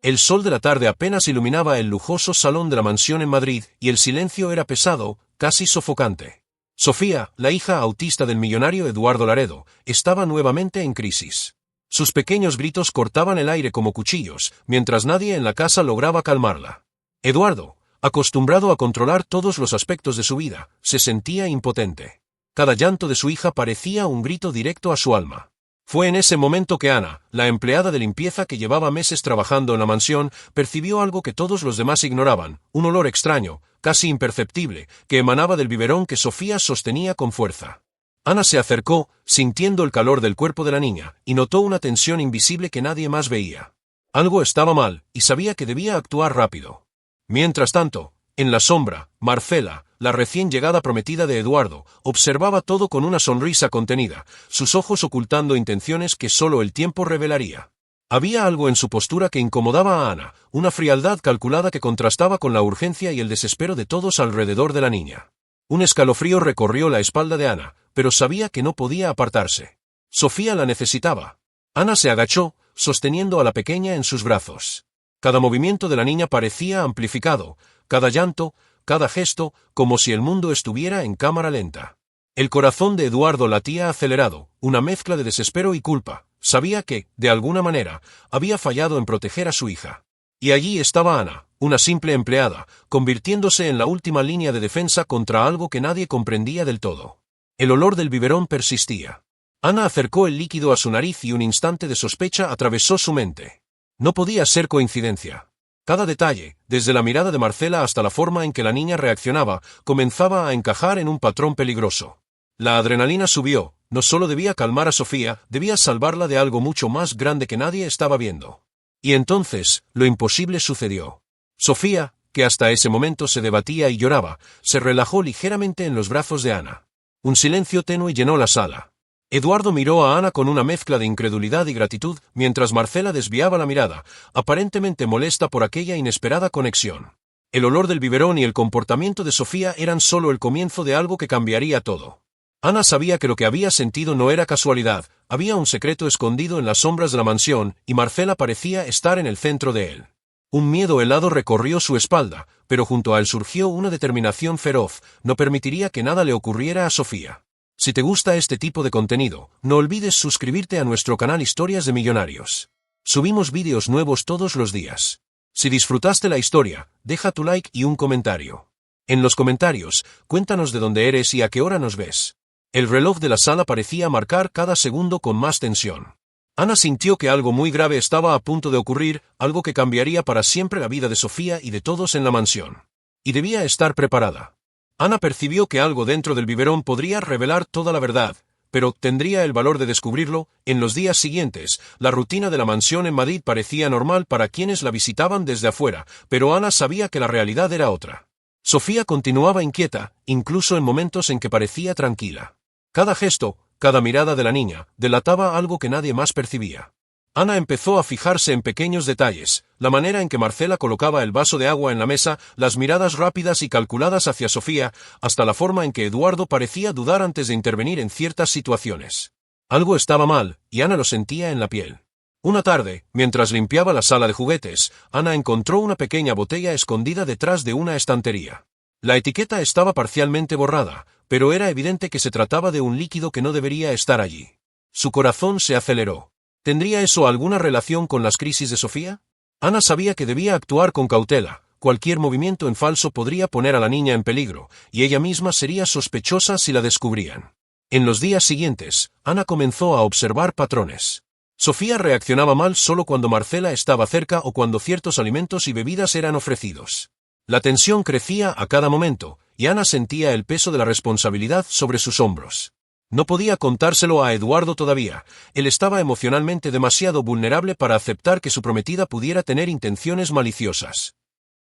El sol de la tarde apenas iluminaba el lujoso salón de la mansión en Madrid, y el silencio era pesado, casi sofocante. Sofía, la hija autista del millonario Eduardo Laredo, estaba nuevamente en crisis. Sus pequeños gritos cortaban el aire como cuchillos, mientras nadie en la casa lograba calmarla. Eduardo, acostumbrado a controlar todos los aspectos de su vida, se sentía impotente. Cada llanto de su hija parecía un grito directo a su alma. Fue en ese momento que Ana, la empleada de limpieza que llevaba meses trabajando en la mansión, percibió algo que todos los demás ignoraban, un olor extraño, casi imperceptible, que emanaba del biberón que Sofía sostenía con fuerza. Ana se acercó, sintiendo el calor del cuerpo de la niña, y notó una tensión invisible que nadie más veía. Algo estaba mal, y sabía que debía actuar rápido. Mientras tanto, en la sombra, Marcela, la recién llegada prometida de Eduardo, observaba todo con una sonrisa contenida, sus ojos ocultando intenciones que solo el tiempo revelaría. Había algo en su postura que incomodaba a Ana, una frialdad calculada que contrastaba con la urgencia y el desespero de todos alrededor de la niña. Un escalofrío recorrió la espalda de Ana, pero sabía que no podía apartarse. Sofía la necesitaba. Ana se agachó, sosteniendo a la pequeña en sus brazos. Cada movimiento de la niña parecía amplificado, cada llanto, cada gesto, como si el mundo estuviera en cámara lenta. El corazón de Eduardo latía acelerado, una mezcla de desespero y culpa. Sabía que, de alguna manera, había fallado en proteger a su hija. Y allí estaba Ana, una simple empleada, convirtiéndose en la última línea de defensa contra algo que nadie comprendía del todo. El olor del biberón persistía. Ana acercó el líquido a su nariz y un instante de sospecha atravesó su mente. No podía ser coincidencia. Cada detalle, desde la mirada de Marcela hasta la forma en que la niña reaccionaba, comenzaba a encajar en un patrón peligroso. La adrenalina subió, no solo debía calmar a Sofía, debía salvarla de algo mucho más grande que nadie estaba viendo. Y entonces, lo imposible sucedió. Sofía, que hasta ese momento se debatía y lloraba, se relajó ligeramente en los brazos de Ana. Un silencio tenue llenó la sala. Eduardo miró a Ana con una mezcla de incredulidad y gratitud, mientras Marcela desviaba la mirada, aparentemente molesta por aquella inesperada conexión. El olor del biberón y el comportamiento de Sofía eran solo el comienzo de algo que cambiaría todo. Ana sabía que lo que había sentido no era casualidad, había un secreto escondido en las sombras de la mansión, y Marcela parecía estar en el centro de él. Un miedo helado recorrió su espalda, pero junto a él surgió una determinación feroz, no permitiría que nada le ocurriera a Sofía. Si te gusta este tipo de contenido, no olvides suscribirte a nuestro canal Historias de Millonarios. Subimos vídeos nuevos todos los días. Si disfrutaste la historia, deja tu like y un comentario. En los comentarios, cuéntanos de dónde eres y a qué hora nos ves. El reloj de la sala parecía marcar cada segundo con más tensión. Ana sintió que algo muy grave estaba a punto de ocurrir, algo que cambiaría para siempre la vida de Sofía y de todos en la mansión. Y debía estar preparada. Ana percibió que algo dentro del biberón podría revelar toda la verdad, pero ¿tendría el valor de descubrirlo? En los días siguientes, la rutina de la mansión en Madrid parecía normal para quienes la visitaban desde afuera, pero Ana sabía que la realidad era otra. Sofía continuaba inquieta, incluso en momentos en que parecía tranquila. Cada gesto, cada mirada de la niña, delataba algo que nadie más percibía. Ana empezó a fijarse en pequeños detalles, la manera en que Marcela colocaba el vaso de agua en la mesa, las miradas rápidas y calculadas hacia Sofía, hasta la forma en que Eduardo parecía dudar antes de intervenir en ciertas situaciones. Algo estaba mal, y Ana lo sentía en la piel. Una tarde, mientras limpiaba la sala de juguetes, Ana encontró una pequeña botella escondida detrás de una estantería. La etiqueta estaba parcialmente borrada, pero era evidente que se trataba de un líquido que no debería estar allí. Su corazón se aceleró. ¿Tendría eso alguna relación con las crisis de Sofía? Ana sabía que debía actuar con cautela. Cualquier movimiento en falso podría poner a la niña en peligro, y ella misma sería sospechosa si la descubrían. En los días siguientes, Ana comenzó a observar patrones. Sofía reaccionaba mal solo cuando Marcela estaba cerca o cuando ciertos alimentos y bebidas eran ofrecidos. La tensión crecía a cada momento, y Ana sentía el peso de la responsabilidad sobre sus hombros. No podía contárselo a Eduardo todavía, él estaba emocionalmente demasiado vulnerable para aceptar que su prometida pudiera tener intenciones maliciosas.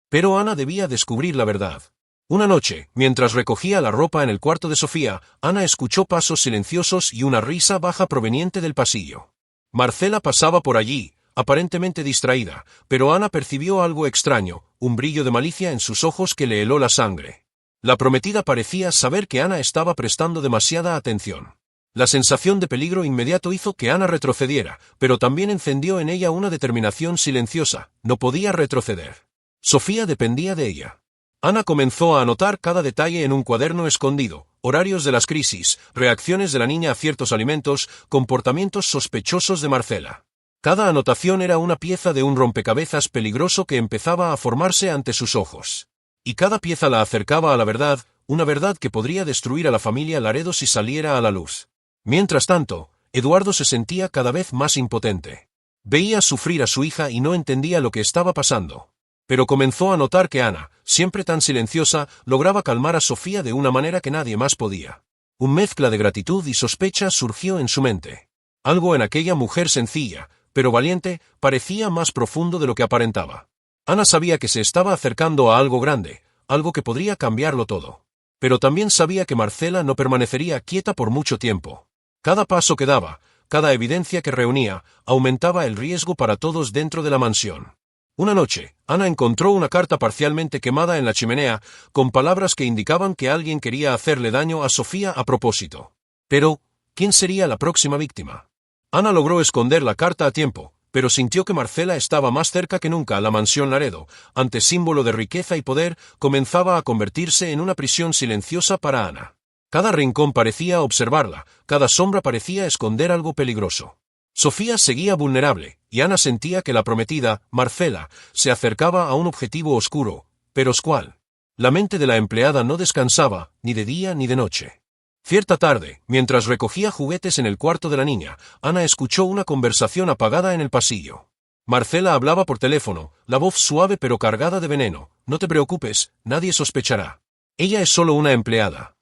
Pero Ana debía descubrir la verdad. Una noche, mientras recogía la ropa en el cuarto de Sofía, Ana escuchó pasos silenciosos y una risa baja proveniente del pasillo. Marcela pasaba por allí, aparentemente distraída, pero Ana percibió algo extraño, un brillo de malicia en sus ojos que le heló la sangre. La prometida parecía saber que Ana estaba prestando demasiada atención. La sensación de peligro inmediato hizo que Ana retrocediera, pero también encendió en ella una determinación silenciosa. No podía retroceder. Sofía dependía de ella. Ana comenzó a anotar cada detalle en un cuaderno escondido: horarios de las crisis, reacciones de la niña a ciertos alimentos, comportamientos sospechosos de Marcela. Cada anotación era una pieza de un rompecabezas peligroso que empezaba a formarse ante sus ojos. Y cada pieza la acercaba a la verdad, una verdad que podría destruir a la familia Laredo si saliera a la luz. Mientras tanto, Eduardo se sentía cada vez más impotente. Veía sufrir a su hija y no entendía lo que estaba pasando. Pero comenzó a notar que Ana, siempre tan silenciosa, lograba calmar a Sofía de una manera que nadie más podía. Una mezcla de gratitud y sospecha surgió en su mente. Algo en aquella mujer sencilla, pero valiente, parecía más profundo de lo que aparentaba. Ana sabía que se estaba acercando a algo grande, algo que podría cambiarlo todo. Pero también sabía que Marcela no permanecería quieta por mucho tiempo. Cada paso que daba, cada evidencia que reunía, aumentaba el riesgo para todos dentro de la mansión. Una noche, Ana encontró una carta parcialmente quemada en la chimenea, con palabras que indicaban que alguien quería hacerle daño a Sofía a propósito. Pero, ¿quién sería la próxima víctima? Ana logró esconder la carta a tiempo, pero sintió que Marcela estaba más cerca que nunca. La mansión Laredo, ante símbolo de riqueza y poder, comenzaba a convertirse en una prisión silenciosa para Ana. Cada rincón parecía observarla, cada sombra parecía esconder algo peligroso. Sofía seguía vulnerable, y Ana sentía que la prometida, Marcela, se acercaba a un objetivo oscuro, pero ¿cuál? La mente de la empleada no descansaba, ni de día ni de noche. Cierta tarde, mientras recogía juguetes en el cuarto de la niña, Ana escuchó una conversación apagada en el pasillo. Marcela hablaba por teléfono, la voz suave pero cargada de veneno. No te preocupes, nadie sospechará. Ella es solo una empleada.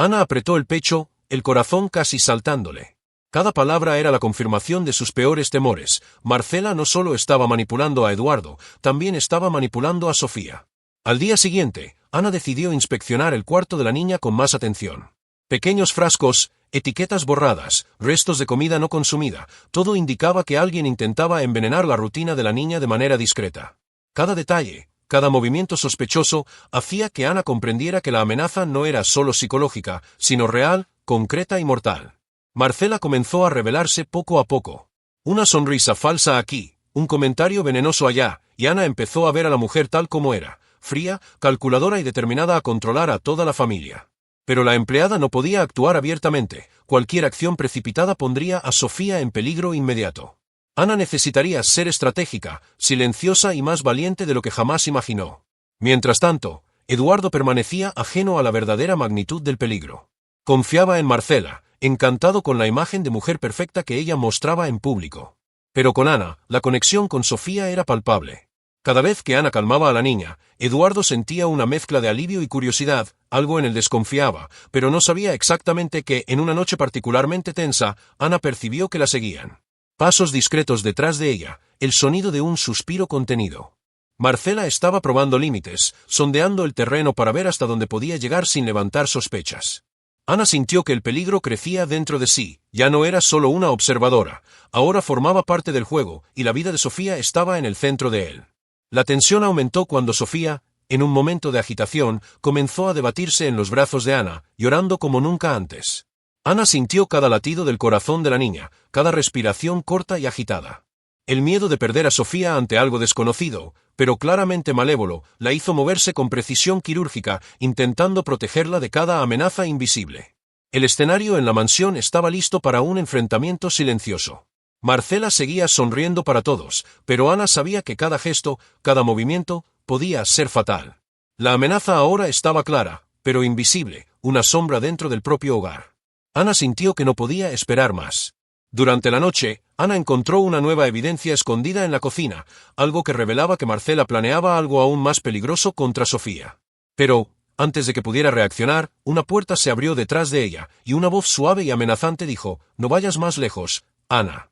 Ana apretó el pecho, el corazón casi saltándole. Cada palabra era la confirmación de sus peores temores. Marcela no solo estaba manipulando a Eduardo, también estaba manipulando a Sofía. Al día siguiente, Ana decidió inspeccionar el cuarto de la niña con más atención. Pequeños frascos, etiquetas borradas, restos de comida no consumida, todo indicaba que alguien intentaba envenenar la rutina de la niña de manera discreta. Cada detalle, cada movimiento sospechoso, hacía que Ana comprendiera que la amenaza no era solo psicológica, sino real, concreta y mortal. Marcela comenzó a revelarse poco a poco. Una sonrisa falsa aquí, un comentario venenoso allá, y Ana empezó a ver a la mujer tal como era, fría, calculadora y determinada a controlar a toda la familia. Pero la empleada no podía actuar abiertamente. Cualquier acción precipitada pondría a Sofía en peligro inmediato. Ana necesitaría ser estratégica, silenciosa y más valiente de lo que jamás imaginó. Mientras tanto, Eduardo permanecía ajeno a la verdadera magnitud del peligro. Confiaba en Marcela, encantado con la imagen de mujer perfecta que ella mostraba en público. Pero con Ana, la conexión con Sofía era palpable. Cada vez que Ana calmaba a la niña, Eduardo sentía una mezcla de alivio y curiosidad. Algo en él desconfiaba, pero no sabía exactamente qué. En una noche particularmente tensa, Ana percibió que la seguían. Pasos discretos detrás de ella, el sonido de un suspiro contenido. Marcela estaba probando límites, sondeando el terreno para ver hasta dónde podía llegar sin levantar sospechas. Ana sintió que el peligro crecía dentro de sí. Ya no era solo una observadora, ahora formaba parte del juego, y la vida de Sofía estaba en el centro de él. La tensión aumentó cuando Sofía, en un momento de agitación, comenzó a debatirse en los brazos de Ana, llorando como nunca antes. Ana sintió cada latido del corazón de la niña, cada respiración corta y agitada. El miedo de perder a Sofía ante algo desconocido, pero claramente malévolo, la hizo moverse con precisión quirúrgica, intentando protegerla de cada amenaza invisible. El escenario en la mansión estaba listo para un enfrentamiento silencioso. Marcela seguía sonriendo para todos, pero Ana sabía que cada gesto, cada movimiento, podía ser fatal. La amenaza ahora estaba clara, pero invisible, una sombra dentro del propio hogar. Ana sintió que no podía esperar más. Durante la noche, Ana encontró una nueva evidencia escondida en la cocina, algo que revelaba que Marcela planeaba algo aún más peligroso contra Sofía. Pero, antes de que pudiera reaccionar, una puerta se abrió detrás de ella, y una voz suave y amenazante dijo: «No vayas más lejos, Ana».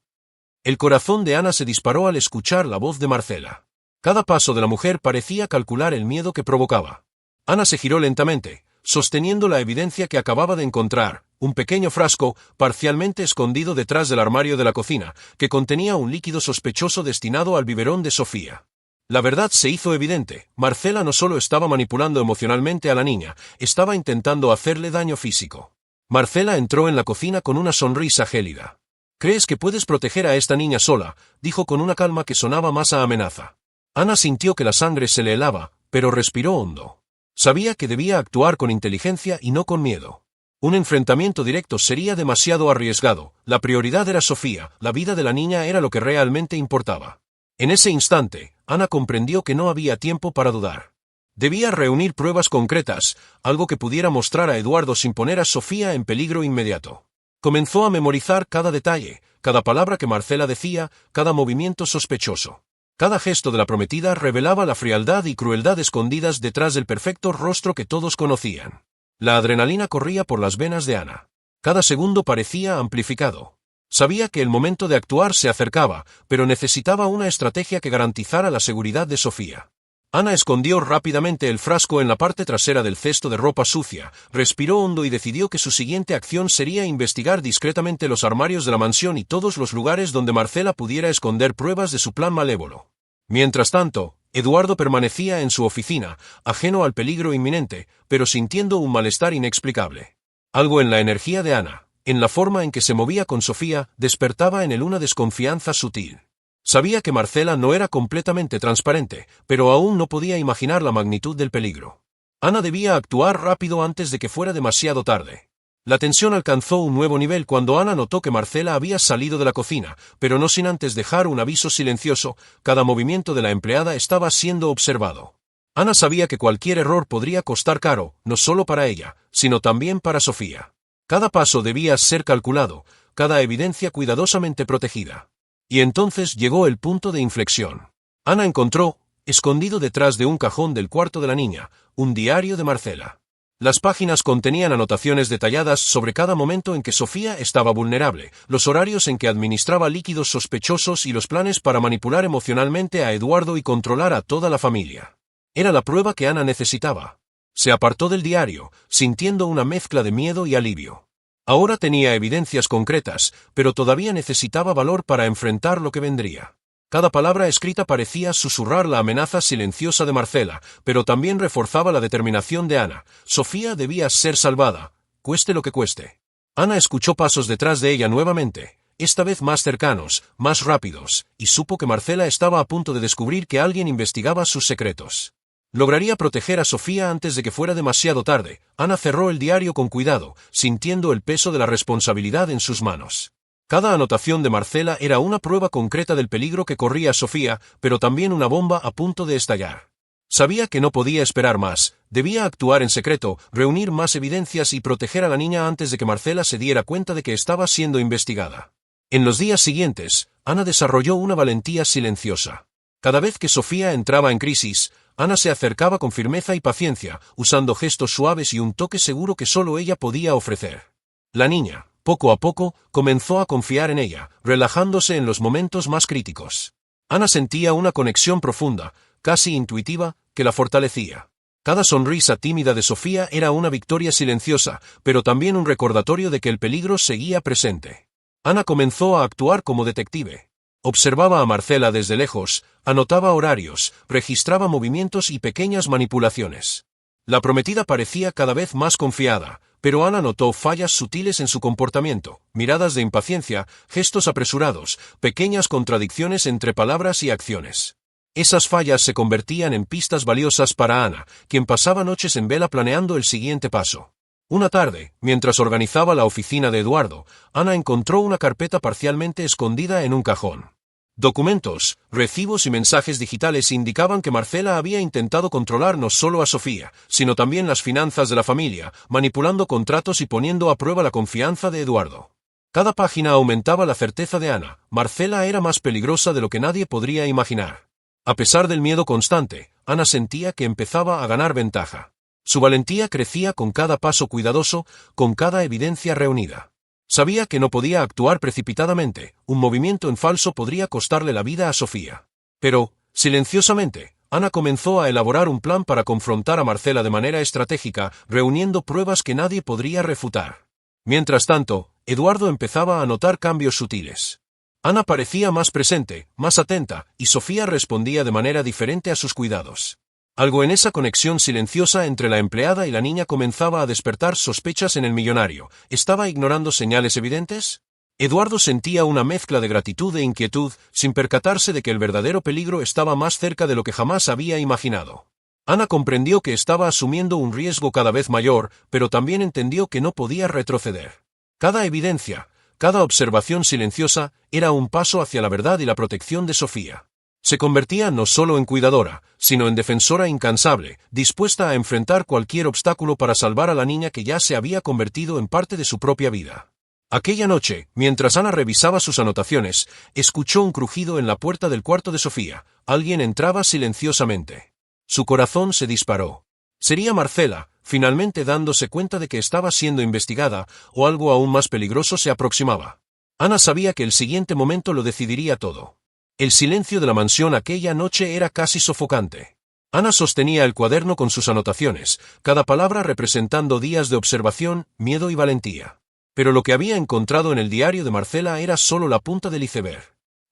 El corazón de Ana se disparó al escuchar la voz de Marcela. Cada paso de la mujer parecía calcular el miedo que provocaba. Ana se giró lentamente, sosteniendo la evidencia que acababa de encontrar, un pequeño frasco, parcialmente escondido detrás del armario de la cocina, que contenía un líquido sospechoso destinado al biberón de Sofía. La verdad se hizo evidente: Marcela no solo estaba manipulando emocionalmente a la niña, estaba intentando hacerle daño físico. Marcela entró en la cocina con una sonrisa gélida. «¿Crees que puedes proteger a esta niña sola?», dijo con una calma que sonaba más a amenaza. Ana sintió que la sangre se le helaba, pero respiró hondo. Sabía que debía actuar con inteligencia y no con miedo. Un enfrentamiento directo sería demasiado arriesgado. La prioridad era Sofía, la vida de la niña era lo que realmente importaba. En ese instante, Ana comprendió que no había tiempo para dudar. Debía reunir pruebas concretas, algo que pudiera mostrar a Eduardo sin poner a Sofía en peligro inmediato. Comenzó a memorizar cada detalle, cada palabra que Marcela decía, cada movimiento sospechoso. Cada gesto de la prometida revelaba la frialdad y crueldad escondidas detrás del perfecto rostro que todos conocían. La adrenalina corría por las venas de Ana. Cada segundo parecía amplificado. Sabía que el momento de actuar se acercaba, pero necesitaba una estrategia que garantizara la seguridad de Sofía. Ana escondió rápidamente el frasco en la parte trasera del cesto de ropa sucia, respiró hondo y decidió que su siguiente acción sería investigar discretamente los armarios de la mansión y todos los lugares donde Marcela pudiera esconder pruebas de su plan malévolo. Mientras tanto, Eduardo permanecía en su oficina, ajeno al peligro inminente, pero sintiendo un malestar inexplicable. Algo en la energía de Ana, en la forma en que se movía con Sofía, despertaba en él una desconfianza sutil. Sabía que Marcela no era completamente transparente, pero aún no podía imaginar la magnitud del peligro. Ana debía actuar rápido antes de que fuera demasiado tarde. La tensión alcanzó un nuevo nivel cuando Ana notó que Marcela había salido de la cocina, pero no sin antes dejar un aviso silencioso. Cada movimiento de la empleada estaba siendo observado. Ana sabía que cualquier error podría costar caro, no solo para ella, sino también para Sofía. Cada paso debía ser calculado, cada evidencia cuidadosamente protegida. Y entonces llegó el punto de inflexión. Ana encontró, escondido detrás de un cajón del cuarto de la niña, un diario de Marcela. Las páginas contenían anotaciones detalladas sobre cada momento en que Sofía estaba vulnerable, los horarios en que administraba líquidos sospechosos y los planes para manipular emocionalmente a Eduardo y controlar a toda la familia. Era la prueba que Ana necesitaba. Se apartó del diario, sintiendo una mezcla de miedo y alivio. Ahora tenía evidencias concretas, pero todavía necesitaba valor para enfrentar lo que vendría. Cada palabra escrita parecía susurrar la amenaza silenciosa de Marcela, pero también reforzaba la determinación de Ana. Sofía debía ser salvada, cueste lo que cueste. Ana escuchó pasos detrás de ella nuevamente, esta vez más cercanos, más rápidos, y supo que Marcela estaba a punto de descubrir que alguien investigaba sus secretos. Lograría proteger a Sofía antes de que fuera demasiado tarde. Ana cerró el diario con cuidado, sintiendo el peso de la responsabilidad en sus manos. Cada anotación de Marcela era una prueba concreta del peligro que corría Sofía, pero también una bomba a punto de estallar. Sabía que no podía esperar más, debía actuar en secreto, reunir más evidencias y proteger a la niña antes de que Marcela se diera cuenta de que estaba siendo investigada. En los días siguientes, Ana desarrolló una valentía silenciosa. Cada vez que Sofía entraba en crisis, Ana se acercaba con firmeza y paciencia, usando gestos suaves y un toque seguro que solo ella podía ofrecer. La niña, poco a poco, comenzó a confiar en ella, relajándose en los momentos más críticos. Ana sentía una conexión profunda, casi intuitiva, que la fortalecía. Cada sonrisa tímida de Sofía era una victoria silenciosa, pero también un recordatorio de que el peligro seguía presente. Ana comenzó a actuar como detective. Observaba a Marcela desde lejos, anotaba horarios, registraba movimientos y pequeñas manipulaciones. La prometida parecía cada vez más confiada, pero Ana notó fallas sutiles en su comportamiento, miradas de impaciencia, gestos apresurados, pequeñas contradicciones entre palabras y acciones. Esas fallas se convertían en pistas valiosas para Ana, quien pasaba noches en vela planeando el siguiente paso. Una tarde, mientras organizaba la oficina de Eduardo, Ana encontró una carpeta parcialmente escondida en un cajón. Documentos, recibos y mensajes digitales indicaban que Marcela había intentado controlar no solo a Sofía, sino también las finanzas de la familia, manipulando contratos y poniendo a prueba la confianza de Eduardo. Cada página aumentaba la certeza de Ana, Marcela era más peligrosa de lo que nadie podría imaginar. A pesar del miedo constante, Ana sentía que empezaba a ganar ventaja. Su valentía crecía con cada paso cuidadoso, con cada evidencia reunida. Sabía que no podía actuar precipitadamente, un movimiento en falso podría costarle la vida a Sofía. Pero, silenciosamente, Ana comenzó a elaborar un plan para confrontar a Marcela de manera estratégica, reuniendo pruebas que nadie podría refutar. Mientras tanto, Eduardo empezaba a notar cambios sutiles. Ana parecía más presente, más atenta, y Sofía respondía de manera diferente a sus cuidados. Algo en esa conexión silenciosa entre la empleada y la niña comenzaba a despertar sospechas en el millonario. ¿Estaba ignorando señales evidentes? Eduardo sentía una mezcla de gratitud e inquietud, sin percatarse de que el verdadero peligro estaba más cerca de lo que jamás había imaginado. Ana comprendió que estaba asumiendo un riesgo cada vez mayor, pero también entendió que no podía retroceder. Cada evidencia, cada observación silenciosa, era un paso hacia la verdad y la protección de Sofía. Se convertía no solo en cuidadora, sino en defensora incansable, dispuesta a enfrentar cualquier obstáculo para salvar a la niña que ya se había convertido en parte de su propia vida. Aquella noche, mientras Ana revisaba sus anotaciones, escuchó un crujido en la puerta del cuarto de Sofía. Alguien entraba silenciosamente. Su corazón se disparó. Sería Marcela, finalmente dándose cuenta de que estaba siendo investigada, o algo aún más peligroso se aproximaba. Ana sabía que el siguiente momento lo decidiría todo. El silencio de la mansión aquella noche era casi sofocante. Ana sostenía el cuaderno con sus anotaciones, cada palabra representando días de observación, miedo y valentía. Pero lo que había encontrado en el diario de Marcela era solo la punta del iceberg.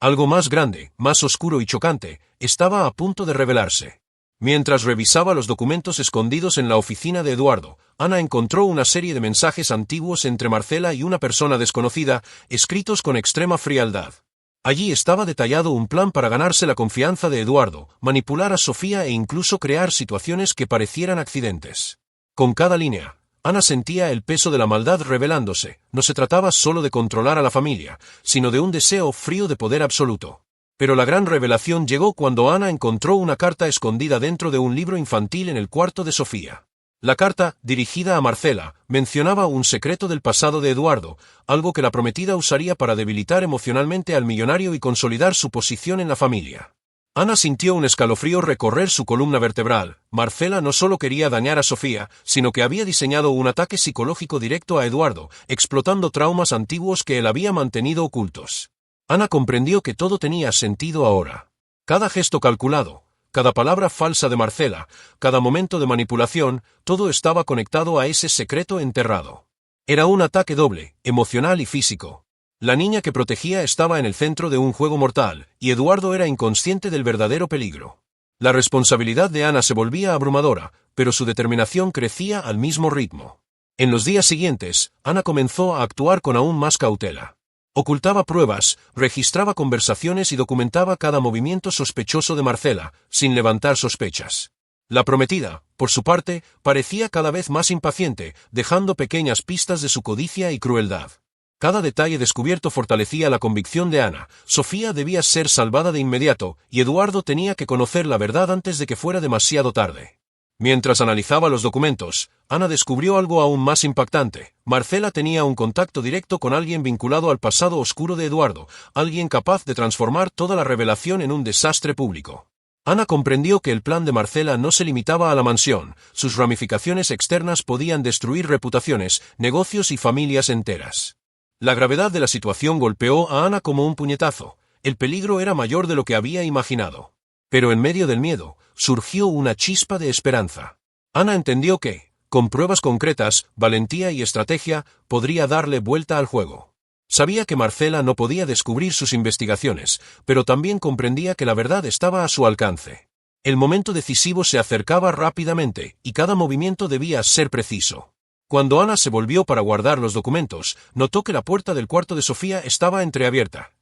Algo más grande, más oscuro y chocante, estaba a punto de revelarse. Mientras revisaba los documentos escondidos en la oficina de Eduardo, Ana encontró una serie de mensajes antiguos entre Marcela y una persona desconocida, escritos con extrema frialdad. Allí estaba detallado un plan para ganarse la confianza de Eduardo, manipular a Sofía e incluso crear situaciones que parecieran accidentes. Con cada línea, Ana sentía el peso de la maldad revelándose. No se trataba solo de controlar a la familia, sino de un deseo frío de poder absoluto. Pero la gran revelación llegó cuando Ana encontró una carta escondida dentro de un libro infantil en el cuarto de Sofía. La carta, dirigida a Marcela, mencionaba un secreto del pasado de Eduardo, algo que la prometida usaría para debilitar emocionalmente al millonario y consolidar su posición en la familia. Ana sintió un escalofrío recorrer su columna vertebral. Marcela no solo quería dañar a Sofía, sino que había diseñado un ataque psicológico directo a Eduardo, explotando traumas antiguos que él había mantenido ocultos. Ana comprendió que todo tenía sentido ahora. Cada gesto calculado, cada palabra falsa de Marcela, cada momento de manipulación, todo estaba conectado a ese secreto enterrado. Era un ataque doble, emocional y físico. La niña que protegía estaba en el centro de un juego mortal, y Eduardo era inconsciente del verdadero peligro. La responsabilidad de Ana se volvía abrumadora, pero su determinación crecía al mismo ritmo. En los días siguientes, Ana comenzó a actuar con aún más cautela. Ocultaba pruebas, registraba conversaciones y documentaba cada movimiento sospechoso de Marcela, sin levantar sospechas. La prometida, por su parte, parecía cada vez más impaciente, dejando pequeñas pistas de su codicia y crueldad. Cada detalle descubierto fortalecía la convicción de Ana. Sofía debía ser salvada de inmediato, y Eduardo tenía que conocer la verdad antes de que fuera demasiado tarde. Mientras analizaba los documentos, Ana descubrió algo aún más impactante. Marcela tenía un contacto directo con alguien vinculado al pasado oscuro de Eduardo, alguien capaz de transformar toda la revelación en un desastre público. Ana comprendió que el plan de Marcela no se limitaba a la mansión, sus ramificaciones externas podían destruir reputaciones, negocios y familias enteras. La gravedad de la situación golpeó a Ana como un puñetazo. El peligro era mayor de lo que había imaginado. Pero en medio del miedo, surgió una chispa de esperanza. Ana entendió que, con pruebas concretas, valentía y estrategia, podría darle vuelta al juego. Sabía que Marcela no podía descubrir sus investigaciones, pero también comprendía que la verdad estaba a su alcance. El momento decisivo se acercaba rápidamente, y cada movimiento debía ser preciso. Cuando Ana se volvió para guardar los documentos, notó que la puerta del cuarto de Sofía estaba entreabierta.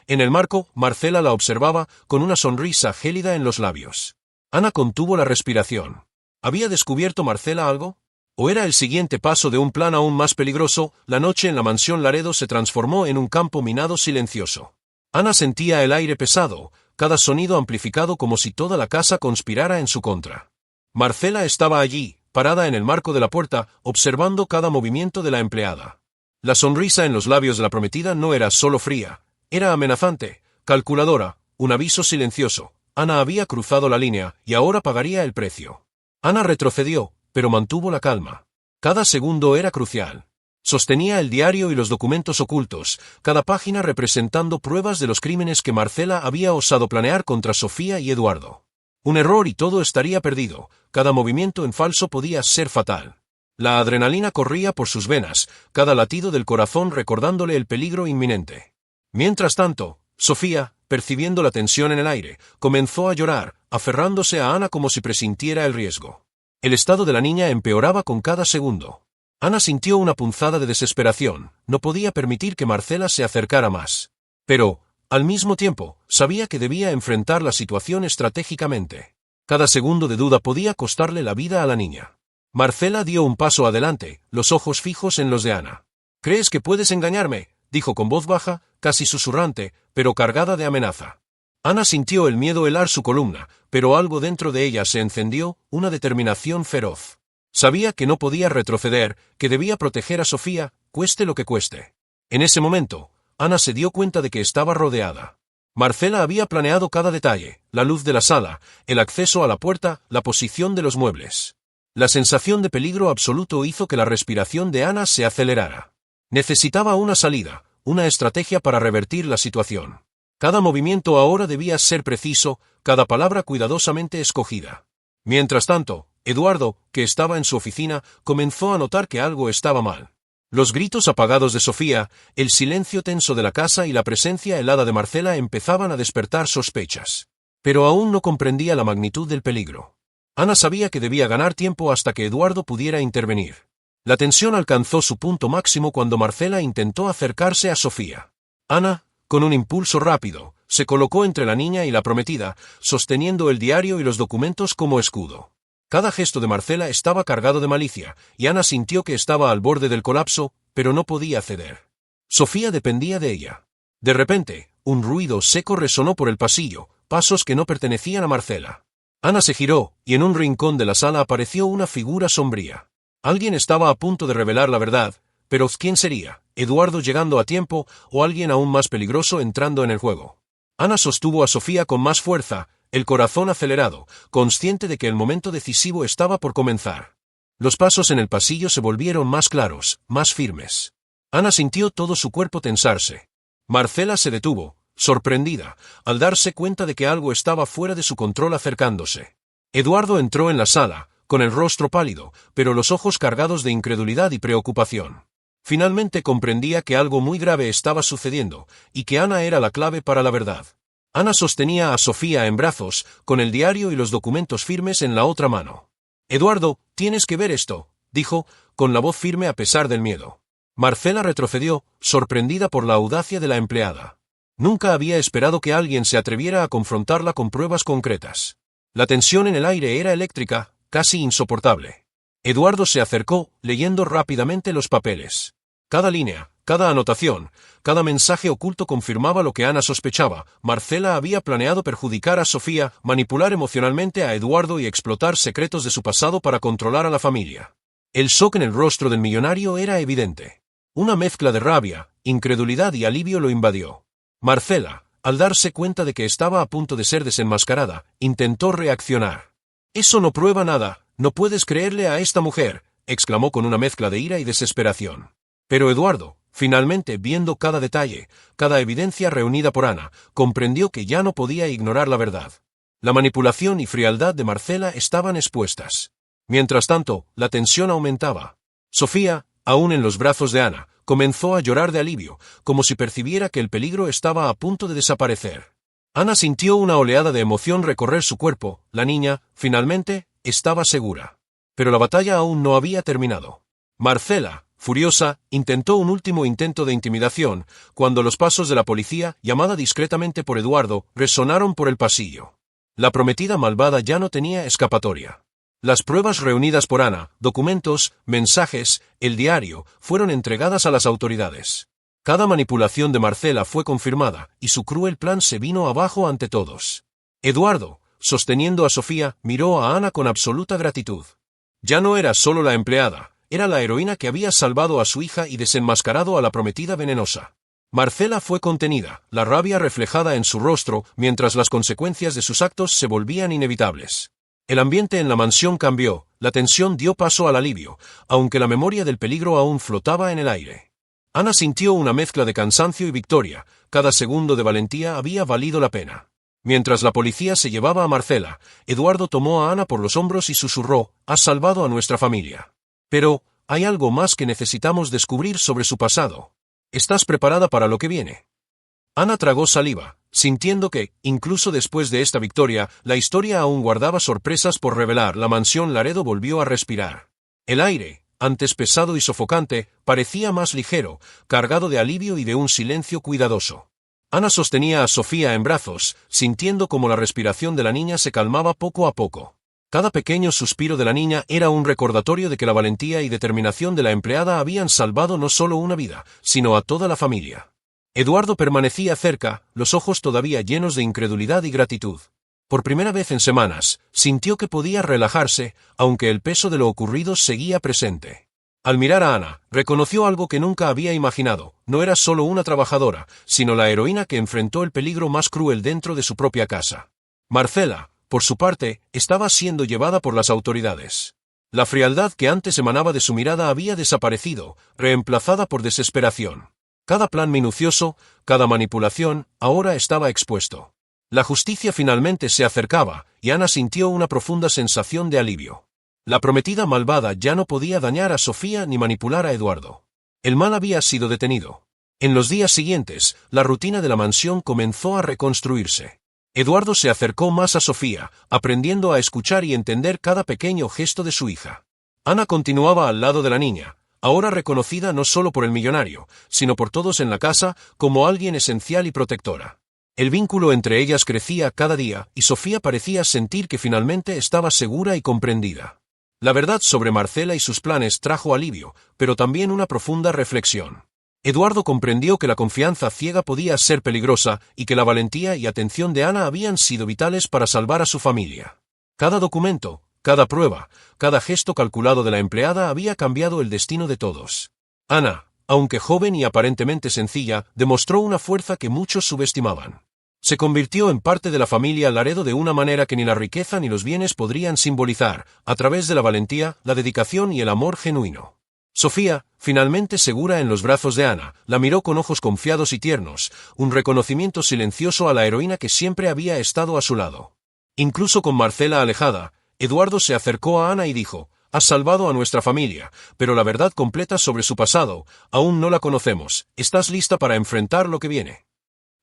En el marco, Marcela la observaba, con una sonrisa gélida en los labios. Ana contuvo la respiración. ¿Había descubierto Marcela algo? ¿O era el siguiente paso de un plan aún más peligroso? La noche en la mansión Laredo se transformó en un campo minado silencioso. Ana sentía el aire pesado, cada sonido amplificado como si toda la casa conspirara en su contra. Marcela estaba allí, parada en el marco de la puerta, observando cada movimiento de la empleada. La sonrisa en los labios de la prometida no era solo fría. Era amenazante, calculadora, un aviso silencioso. Ana había cruzado la línea, y ahora pagaría el precio. Ana retrocedió, pero mantuvo la calma. Cada segundo era crucial. Sostenía el diario y los documentos ocultos, cada página representando pruebas de los crímenes que Marcela había osado planear contra Sofía y Eduardo. Un error y todo estaría perdido, cada movimiento en falso podía ser fatal. La adrenalina corría por sus venas, cada latido del corazón recordándole el peligro inminente. Mientras tanto, Sofía, percibiendo la tensión en el aire, comenzó a llorar, aferrándose a Ana como si presintiera el riesgo. El estado de la niña empeoraba con cada segundo. Ana sintió una punzada de desesperación, no podía permitir que Marcela se acercara más. Pero, al mismo tiempo, sabía que debía enfrentar la situación estratégicamente. Cada segundo de duda podía costarle la vida a la niña. Marcela dio un paso adelante, los ojos fijos en los de Ana. «¿Crees que puedes engañarme?», dijo con voz baja, casi susurrante, pero cargada de amenaza. Ana sintió el miedo helar su columna, pero algo dentro de ella se encendió, una determinación feroz. Sabía que no podía retroceder, que debía proteger a Sofía, cueste lo que cueste. En ese momento, Ana se dio cuenta de que estaba rodeada. Marcela había planeado cada detalle, la luz de la sala, el acceso a la puerta, la posición de los muebles. La sensación de peligro absoluto hizo que la respiración de Ana se acelerara. Necesitaba una salida, una estrategia para revertir la situación. Cada movimiento ahora debía ser preciso, cada palabra cuidadosamente escogida. Mientras tanto, Eduardo, que estaba en su oficina, comenzó a notar que algo estaba mal. Los gritos apagados de Sofía, el silencio tenso de la casa y la presencia helada de Marcela empezaban a despertar sospechas. Pero aún no comprendía la magnitud del peligro. Ana sabía que debía ganar tiempo hasta que Eduardo pudiera intervenir. La tensión alcanzó su punto máximo cuando Marcela intentó acercarse a Sofía. Ana, con un impulso rápido, se colocó entre la niña y la prometida, sosteniendo el diario y los documentos como escudo. Cada gesto de Marcela estaba cargado de malicia, y Ana sintió que estaba al borde del colapso, pero no podía ceder. Sofía dependía de ella. De repente, un ruido seco resonó por el pasillo, pasos que no pertenecían a Marcela. Ana se giró, y en un rincón de la sala apareció una figura sombría. Alguien estaba a punto de revelar la verdad, pero ¿quién sería? ¿Eduardo llegando a tiempo o alguien aún más peligroso entrando en el juego? Ana sostuvo a Sofía con más fuerza, el corazón acelerado, consciente de que el momento decisivo estaba por comenzar. Los pasos en el pasillo se volvieron más claros, más firmes. Ana sintió todo su cuerpo tensarse. Marcela se detuvo, sorprendida, al darse cuenta de que algo estaba fuera de su control acercándose. Eduardo entró en la sala, con el rostro pálido, pero los ojos cargados de incredulidad y preocupación. Finalmente comprendía que algo muy grave estaba sucediendo, y que Ana era la clave para la verdad. Ana sostenía a Sofía en brazos, con el diario y los documentos firmes en la otra mano. «Eduardo, tienes que ver esto», dijo, con la voz firme a pesar del miedo. Marcela retrocedió, sorprendida por la audacia de la empleada. Nunca había esperado que alguien se atreviera a confrontarla con pruebas concretas. La tensión en el aire era eléctrica, casi insoportable. Eduardo se acercó, leyendo rápidamente los papeles. Cada línea, cada anotación, cada mensaje oculto confirmaba lo que Ana sospechaba. Marcela había planeado perjudicar a Sofía, manipular emocionalmente a Eduardo y explotar secretos de su pasado para controlar a la familia. El shock en el rostro del millonario era evidente. Una mezcla de rabia, incredulidad y alivio lo invadió. Marcela, al darse cuenta de que estaba a punto de ser desenmascarada, intentó reaccionar. «Eso no prueba nada, no puedes creerle a esta mujer», exclamó con una mezcla de ira y desesperación. Pero Eduardo, finalmente viendo cada detalle, cada evidencia reunida por Ana, comprendió que ya no podía ignorar la verdad. La manipulación y frialdad de Marcela estaban expuestas. Mientras tanto, la tensión aumentaba. Sofía, aún en los brazos de Ana, comenzó a llorar de alivio, como si percibiera que el peligro estaba a punto de desaparecer. Ana sintió una oleada de emoción recorrer su cuerpo. La niña, finalmente, estaba segura. Pero la batalla aún no había terminado. Marcela, furiosa, intentó un último intento de intimidación, cuando los pasos de la policía, llamada discretamente por Eduardo, resonaron por el pasillo. La prometida malvada ya no tenía escapatoria. Las pruebas reunidas por Ana, documentos, mensajes, el diario, fueron entregadas a las autoridades. Cada manipulación de Marcela fue confirmada, y su cruel plan se vino abajo ante todos. Eduardo, sosteniendo a Sofía, miró a Ana con absoluta gratitud. Ya no era solo la empleada, era la heroína que había salvado a su hija y desenmascarado a la prometida venenosa. Marcela fue contenida, la rabia reflejada en su rostro, mientras las consecuencias de sus actos se volvían inevitables. El ambiente en la mansión cambió, la tensión dio paso al alivio, aunque la memoria del peligro aún flotaba en el aire. Ana sintió una mezcla de cansancio y victoria, cada segundo de valentía había valido la pena. Mientras la policía se llevaba a Marcela, Eduardo tomó a Ana por los hombros y susurró: «Has salvado a nuestra familia. Pero, hay algo más que necesitamos descubrir sobre su pasado. ¿Estás preparada para lo que viene?». Ana tragó saliva, sintiendo que, incluso después de esta victoria, la historia aún guardaba sorpresas por revelar. La mansión Laredo volvió a respirar. El aire, antes pesado y sofocante, parecía más ligero, cargado de alivio y de un silencio cuidadoso. Ana sostenía a Sofía en brazos, sintiendo como la respiración de la niña se calmaba poco a poco. Cada pequeño suspiro de la niña era un recordatorio de que la valentía y determinación de la empleada habían salvado no solo una vida, sino a toda la familia. Eduardo permanecía cerca, los ojos todavía llenos de incredulidad y gratitud. Por primera vez en semanas, sintió que podía relajarse, aunque el peso de lo ocurrido seguía presente. Al mirar a Ana, reconoció algo que nunca había imaginado: no era solo una trabajadora, sino la heroína que enfrentó el peligro más cruel dentro de su propia casa. Marcela, por su parte, estaba siendo llevada por las autoridades. La frialdad que antes emanaba de su mirada había desaparecido, reemplazada por desesperación. Cada plan minucioso, cada manipulación, ahora estaba expuesto. La justicia finalmente se acercaba, y Ana sintió una profunda sensación de alivio. La prometida malvada ya no podía dañar a Sofía ni manipular a Eduardo. El mal había sido detenido. En los días siguientes, la rutina de la mansión comenzó a reconstruirse. Eduardo se acercó más a Sofía, aprendiendo a escuchar y entender cada pequeño gesto de su hija. Ana continuaba al lado de la niña, ahora reconocida no solo por el millonario, sino por todos en la casa, como alguien esencial y protectora. El vínculo entre ellas crecía cada día, y Sofía parecía sentir que finalmente estaba segura y comprendida. La verdad sobre Marcela y sus planes trajo alivio, pero también una profunda reflexión. Eduardo comprendió que la confianza ciega podía ser peligrosa, y que la valentía y atención de Ana habían sido vitales para salvar a su familia. Cada documento, cada prueba, cada gesto calculado de la empleada había cambiado el destino de todos. Ana, aunque joven y aparentemente sencilla, demostró una fuerza que muchos subestimaban. Se convirtió en parte de la familia Laredo de una manera que ni la riqueza ni los bienes podrían simbolizar, a través de la valentía, la dedicación y el amor genuino. Sofía, finalmente segura en los brazos de Ana, la miró con ojos confiados y tiernos, un reconocimiento silencioso a la heroína que siempre había estado a su lado. Incluso con Marcela alejada, Eduardo se acercó a Ana y dijo: «Has salvado a nuestra familia, pero la verdad completa sobre su pasado, aún no la conocemos. ¿Estás lista para enfrentar lo que viene?».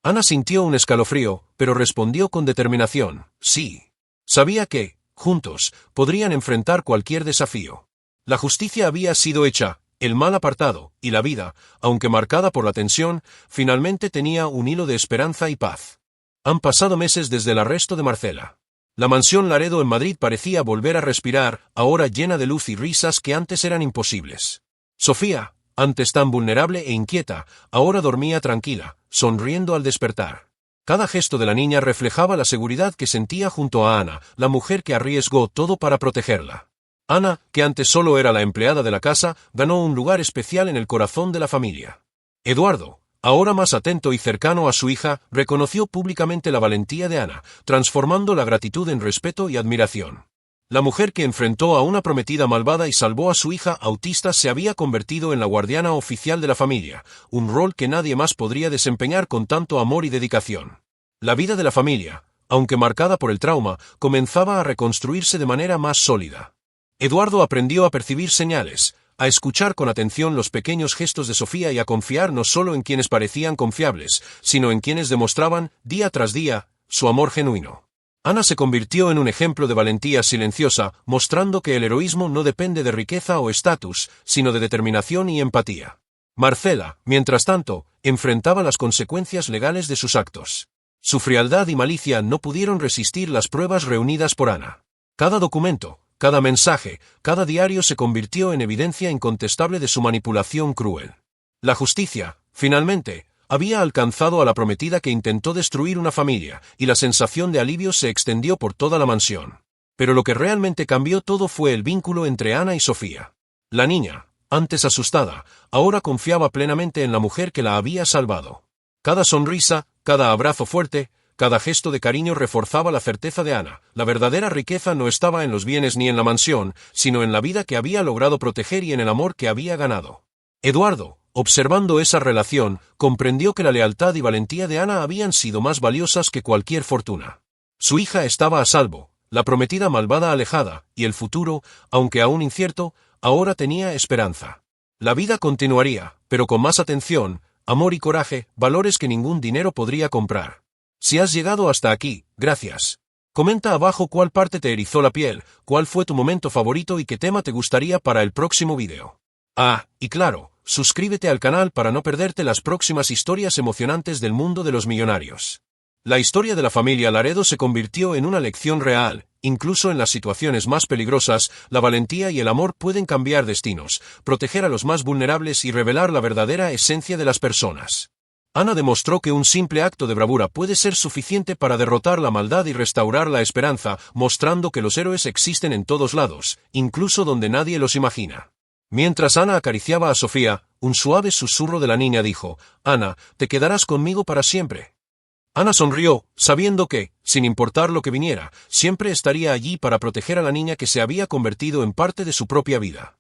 Ana sintió un escalofrío, pero respondió con determinación: «Sí». Sabía que, juntos, podrían enfrentar cualquier desafío. La justicia había sido hecha, el mal apartado, y la vida, aunque marcada por la tensión, finalmente tenía un hilo de esperanza y paz. Han pasado meses desde el arresto de Marcela. La mansión Laredo en Madrid parecía volver a respirar, ahora llena de luz y risas que antes eran imposibles. Sofía, antes tan vulnerable e inquieta, ahora dormía tranquila, sonriendo al despertar. Cada gesto de la niña reflejaba la seguridad que sentía junto a Ana, la mujer que arriesgó todo para protegerla. Ana, que antes solo era la empleada de la casa, ganó un lugar especial en el corazón de la familia. Eduardo, ahora más atento y cercano a su hija, reconoció públicamente la valentía de Ana, transformando la gratitud en respeto y admiración. La mujer que enfrentó a una prometida malvada y salvó a su hija autista se había convertido en la guardiana oficial de la familia, un rol que nadie más podría desempeñar con tanto amor y dedicación. La vida de la familia, aunque marcada por el trauma, comenzaba a reconstruirse de manera más sólida. Eduardo aprendió a percibir señales, a escuchar con atención los pequeños gestos de Sofía y a confiar no solo en quienes parecían confiables, sino en quienes demostraban, día tras día, su amor genuino. Ana se convirtió en un ejemplo de valentía silenciosa, mostrando que el heroísmo no depende de riqueza o estatus, sino de determinación y empatía. Marcela, mientras tanto, enfrentaba las consecuencias legales de sus actos. Su frialdad y malicia no pudieron resistir las pruebas reunidas por Ana. Cada documento, cada mensaje, cada diario se convirtió en evidencia incontestable de su manipulación cruel. La justicia, finalmente, había alcanzado a la prometida que intentó destruir una familia, y la sensación de alivio se extendió por toda la mansión. Pero lo que realmente cambió todo fue el vínculo entre Ana y Sofía. La niña, antes asustada, ahora confiaba plenamente en la mujer que la había salvado. Cada sonrisa, cada abrazo fuerte, cada gesto de cariño reforzaba la certeza de Ana: la verdadera riqueza no estaba en los bienes ni en la mansión, sino en la vida que había logrado proteger y en el amor que había ganado. Eduardo, observando esa relación, comprendió que la lealtad y valentía de Ana habían sido más valiosas que cualquier fortuna. Su hija estaba a salvo, la prometida malvada alejada, y el futuro, aunque aún incierto, ahora tenía esperanza. La vida continuaría, pero con más atención, amor y coraje, valores que ningún dinero podría comprar. Si has llegado hasta aquí, gracias. Comenta abajo cuál parte te erizó la piel, cuál fue tu momento favorito y qué tema te gustaría para el próximo video. Ah, y claro, suscríbete al canal para no perderte las próximas historias emocionantes del mundo de los millonarios. La historia de la familia Laredo se convirtió en una lección real. Incluso en las situaciones más peligrosas, la valentía y el amor pueden cambiar destinos, proteger a los más vulnerables y revelar la verdadera esencia de las personas. Ana demostró que un simple acto de bravura puede ser suficiente para derrotar la maldad y restaurar la esperanza, mostrando que los héroes existen en todos lados, incluso donde nadie los imagina. Mientras Ana acariciaba a Sofía, un suave susurro de la niña dijo: «Ana, te quedarás conmigo para siempre». Ana sonrió, sabiendo que, sin importar lo que viniera, siempre estaría allí para proteger a la niña que se había convertido en parte de su propia vida.